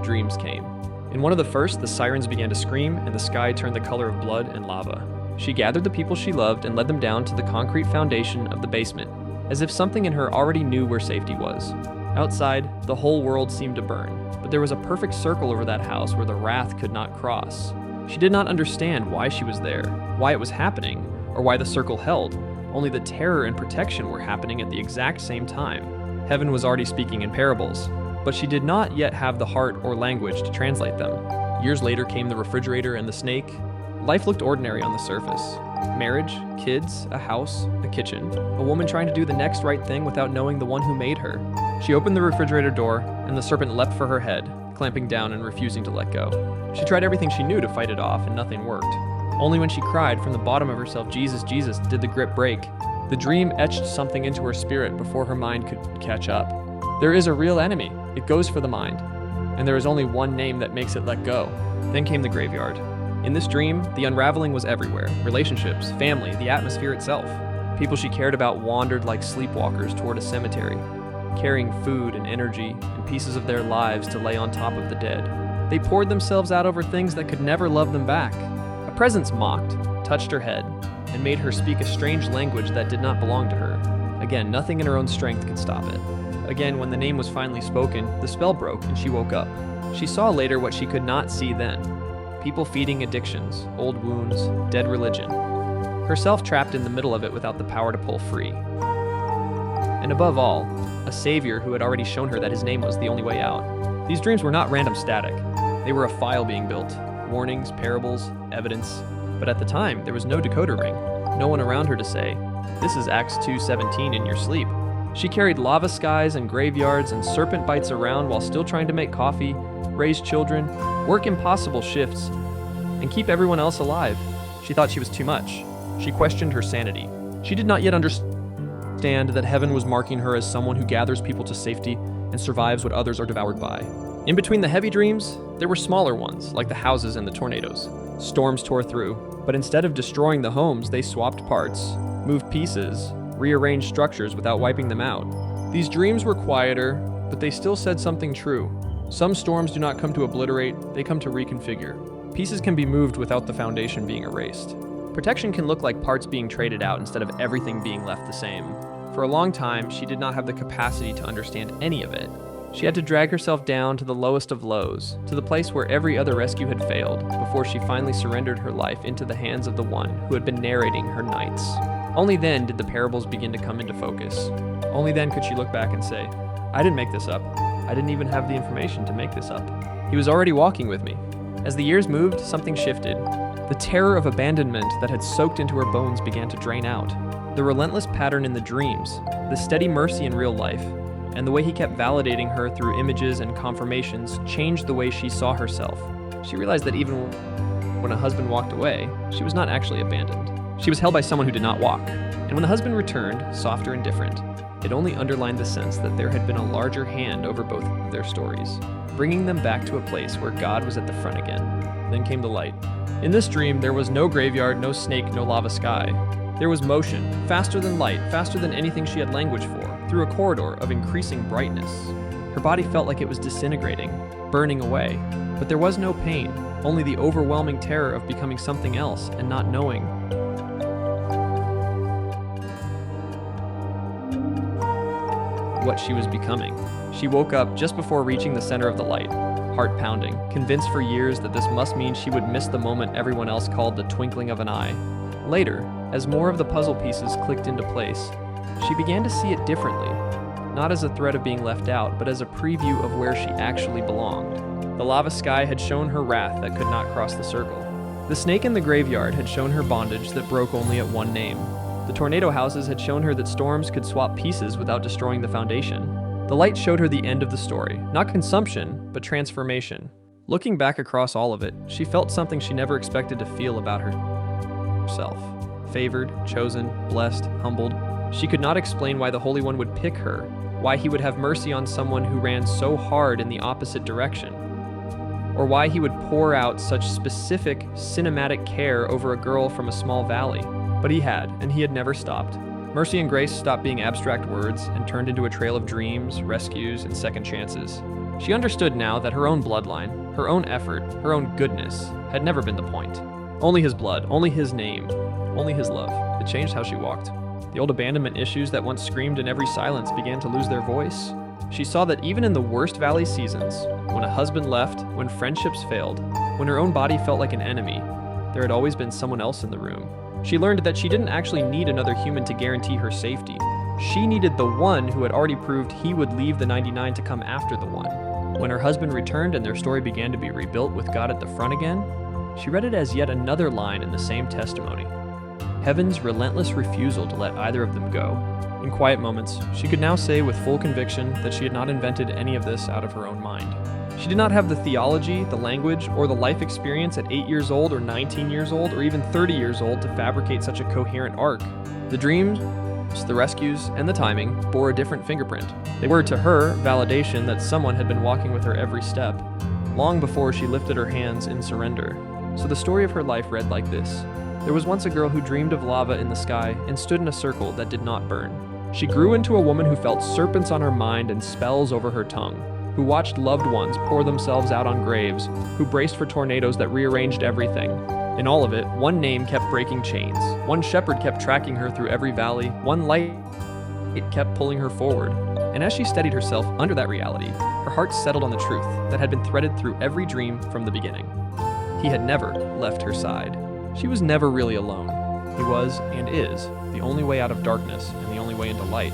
dreams came. In one of the first, the sirens began to scream, and the sky turned the color of blood and lava. She gathered the people she loved and led them down to the concrete foundation of the basement, as if something in her already knew where safety was. Outside, the whole world seemed to burn, but there was a perfect circle over that house where the wrath could not cross. She did not understand why she was there, why it was happening, or why the circle held. Only the terror and protection were happening at the exact same time. Heaven was already speaking in parables, but she did not yet have the heart or language to translate them. Years later came the refrigerator and the snake. Life looked ordinary on the surface. Marriage, kids, a house, a kitchen, a woman trying to do the next right thing without knowing the one who made her. She opened the refrigerator door, and the serpent leapt for her head, clamping down and refusing to let go. She tried everything she knew to fight it off, and nothing worked. Only when she cried from the bottom of herself, "Jesus, Jesus," did the grip break. The dream etched something into her spirit before her mind could catch up. There is a real enemy. It goes for the mind. And there is only one name that makes it let go. Then came the graveyard. In this dream, the unraveling was everywhere. Relationships, family, the atmosphere itself. People she cared about wandered like sleepwalkers toward a cemetery, carrying food and energy and pieces of their lives to lay on top of the dead. They poured themselves out over things that could never love them back. A presence mocked, touched her head, and made her speak a strange language that did not belong to her. Again, nothing in her own strength could stop it. Again, when the name was finally spoken, the spell broke and she woke up. She saw later what she could not see then. People feeding addictions, old wounds, dead religion. Herself trapped in the middle of it without the power to pull free. And above all, a savior who had already shown her that his name was the only way out. These dreams were not random static. They were a file being built. Warnings, parables, evidence. But at the time, there was no decoder ring. No one around her to say, "This is Acts 2:17 in your sleep." She carried lava skies and graveyards and serpent bites around while still trying to make coffee, raise children, work impossible shifts, and keep everyone else alive. She thought she was too much. She questioned her sanity. She did not yet understand that heaven was marking her as someone who gathers people to safety and survives what others are devoured by. In between the heavy dreams, there were smaller ones, like the houses and the tornadoes. Storms tore through, but instead of destroying the homes, they swapped parts, moved pieces, rearranged structures without wiping them out. These dreams were quieter, but they still said something true. Some storms do not come to obliterate, they come to reconfigure. Pieces can be moved without the foundation being erased. Protection can look like parts being traded out instead of everything being left the same. For a long time, she did not have the capacity to understand any of it. She had to drag herself down to the lowest of lows, to the place where every other rescue had failed, before she finally surrendered her life into the hands of the one who had been narrating her nights. Only then did the parables begin to come into focus. Only then could she look back and say, "I didn't make this up. I didn't even have the information to make this up. He was already walking with me." As the years moved, something shifted. The terror of abandonment that had soaked into her bones began to drain out. The relentless pattern in the dreams, the steady mercy in real life, and the way he kept validating her through images and confirmations changed the way she saw herself. She realized that even when a husband walked away, she was not actually abandoned. She was held by someone who did not walk. And when the husband returned, softer and different, it only underlined the sense that there had been a larger hand over both of their stories, bringing them back to a place where God was at the front again. Then came the light. In this dream, there was no graveyard, no snake, no lava sky. There was motion, faster than light, faster than anything she had language for, through a corridor of increasing brightness. Her body felt like it was disintegrating, burning away, but there was no pain, only the overwhelming terror of becoming something else and not knowing what she was becoming. She woke up just before reaching the center of the light, heart pounding, convinced for years that this must mean she would miss the moment everyone else called the twinkling of an eye. Later, as more of the puzzle pieces clicked into place, she began to see it differently, not as a threat of being left out, but as a preview of where she actually belonged. The lava sky had shown her wrath that could not cross the circle. The snake in the graveyard had shown her bondage that broke only at one name. The tornado houses had shown her that storms could swap pieces without destroying the foundation. The light showed her the end of the story, not consumption, but transformation. Looking back across all of it, she felt something she never expected to feel about herself. Favored, chosen, blessed, humbled. She could not explain why the Holy One would pick her, why he would have mercy on someone who ran so hard in the opposite direction, or why he would pour out such specific, cinematic care over a girl from a small valley. But he had, and he had never stopped. Mercy and grace stopped being abstract words and turned into a trail of dreams, rescues, and second chances. She understood now that her own bloodline, her own effort, her own goodness had never been the point. Only his blood, only his name, only his love. It changed how she walked. The old abandonment issues that once screamed in every silence began to lose their voice. She saw that even in the worst valley seasons, when a husband left, when friendships failed, when her own body felt like an enemy, there had always been someone else in the room. She learned that she didn't actually need another human to guarantee her safety. She needed the one who had already proved he would leave the 99 to come after the one. When her husband returned and their story began to be rebuilt with God at the front again, she read it as yet another line in the same testimony. Heaven's relentless refusal to let either of them go. In quiet moments, she could now say with full conviction that she had not invented any of this out of her own mind. She did not have the theology, the language, or the life experience at 8 years old or 19 years old or even 30 years old to fabricate such a coherent arc. The dreams, the rescues, and the timing bore a different fingerprint. They were, to her, validation that someone had been walking with her every step, long before she lifted her hands in surrender. So the story of her life read like this. There was once a girl who dreamed of lava in the sky and stood in a circle that did not burn. She grew into a woman who felt serpents on her mind and spells over her tongue, who watched loved ones pour themselves out on graves, who braced for tornadoes that rearranged everything. In all of it, one name kept breaking chains. One shepherd kept tracking her through every valley. One light kept pulling her forward. And as she steadied herself under that reality, her heart settled on the truth that had been threaded through every dream from the beginning. He had never left her side. She was never really alone. He was, and is, the only way out of darkness and the only way into light.